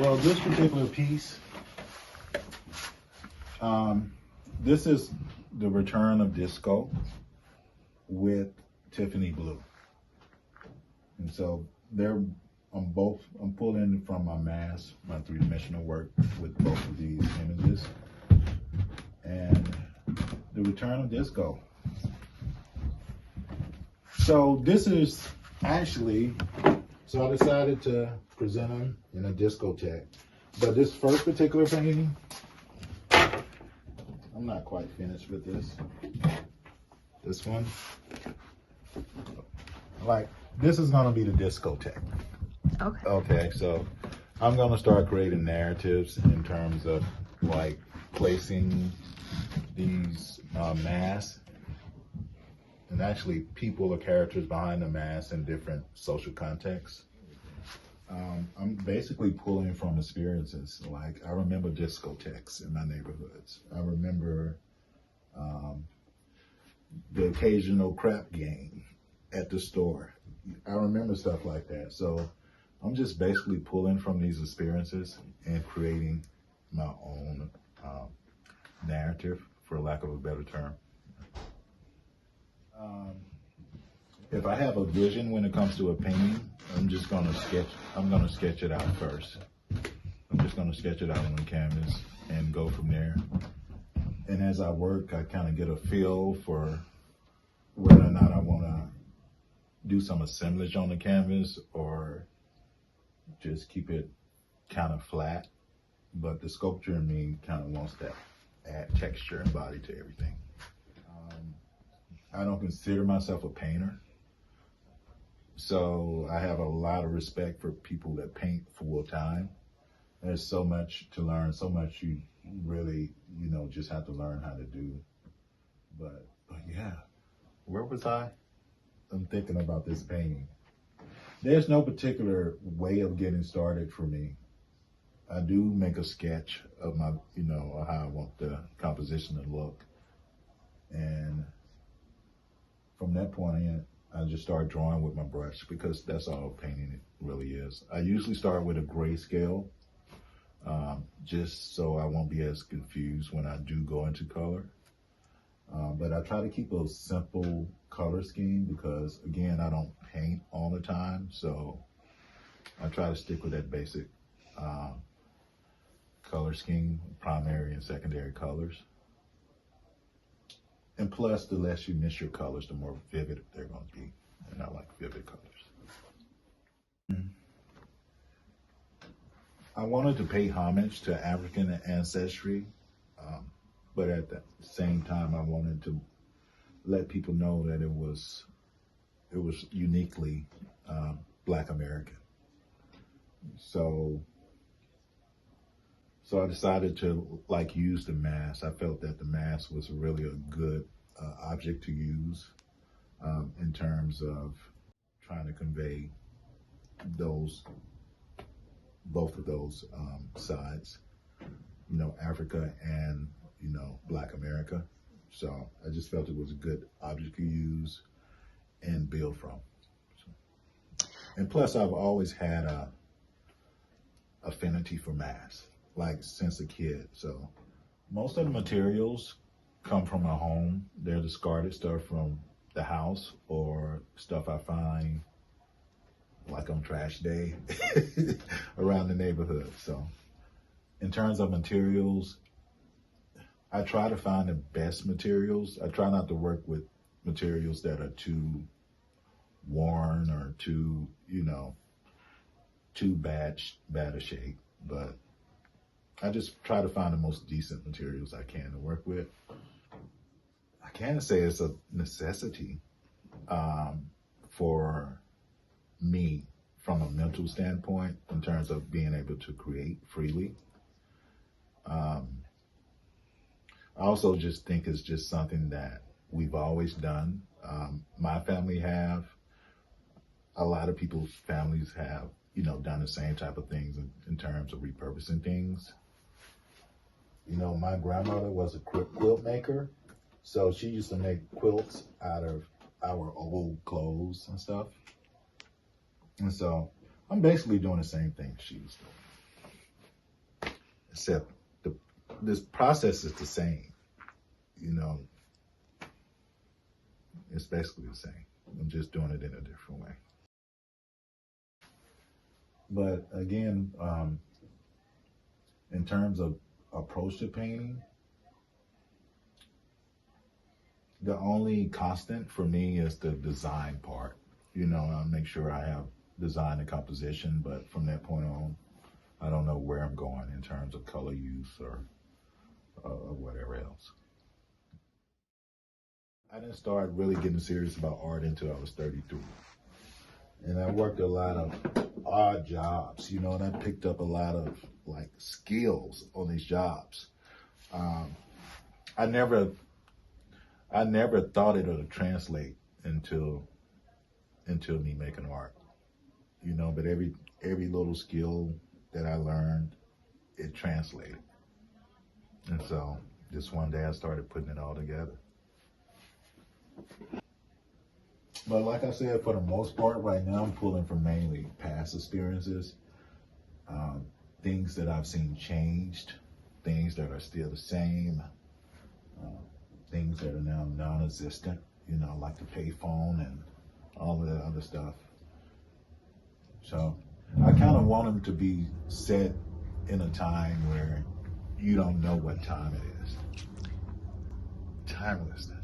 Well, this particular piece, this is the return of disco with Tiffany blue. And so I'm pulling from my mask, my three-dimensional work with both of these images. And the return of disco. So this is actually, so I decided to present them in a discotheque. But this first particular painting, I'm not quite finished with this. This one, like, this is gonna be the discotheque. Okay. Okay, so I'm gonna start creating narratives in terms of like placing these masks and actually people or characters behind the mask in different social contexts. I'm basically pulling from experiences. Like, I remember discotheques in my neighborhoods. I remember the occasional crap game at the store. I remember stuff like that. So I'm just basically pulling from these experiences and creating my own narrative, for lack of a better term. If I have a vision when it comes to a painting, I'm gonna sketch it out first. I'm just gonna sketch it out on the canvas and go from there. And as I work, I kind of get a feel for whether or not I wanna do some assemblage on the canvas or just keep it kind of flat. But the sculpture in me kind of wants to add texture and body to everything. I don't consider myself a painter. So I have a lot of respect for people that paint full time. There's so much to learn, so much you really, just have to learn how to do. But yeah, where was I? I'm thinking about this painting. There's no particular way of getting started for me. I do make a sketch of my, how I want the composition to look. And from that point in, I just start drawing with my brush because that's all painting it really is. I usually start with a grayscale, just so I won't be as confused when I do go into color. But I try to keep a simple color scheme because, again, I don't paint all the time. So I try to stick with that basic color scheme, primary and secondary colors. And plus, the less you miss your colors, the more vivid they're going to be. And I like vivid colors. I wanted to pay homage to African ancestry, but at the same time, I wanted to let people know that it was uniquely Black American. So I decided to use the mask. I felt that the mask was really a good object to use in terms of trying to convey both of those sides, Africa and, Black America. So I just felt it was a good object to use and build from. And plus, I've always had a affinity for masks, since a kid. So most of the materials come from my home. They're discarded stuff from the house or stuff I find on trash day around the neighborhood. So in terms of materials, I try to find the best materials. I try not to work with materials that are too worn or too bad a shape, but I just try to find the most decent materials I can to work with. I can't say it's a necessity for me from a mental standpoint in terms of being able to create freely. I also just think it's just something that we've always done. My family have, a lot of people's families have, done the same type of things in terms of repurposing things. My grandmother was a quilt maker, so she used to make quilts out of our old clothes and stuff. And so I'm basically doing the same thing she was doing. except this process is the same. It's basically the same. I'm just doing it in a different way. But again, in terms of approach to painting, the only constant for me is the design part. I make sure I have design and composition, but from that point on, I don't know where I'm going in terms of color use or whatever else. I didn't start really getting serious about art until I was 33. And I worked a lot of odd jobs, and I picked up a lot of skills on these jobs. I never thought it would translate until me making art, but every little skill that I learned, it translated. And so just one day I started putting it all together. But like I said, for the most part, right now I'm pulling from mainly past experiences, things that I've seen changed, things that are still the same, things that are now non-existent, like the payphone and all of that other stuff. So I kind of want them to be set in a time where you don't know what time it is. Timelessness.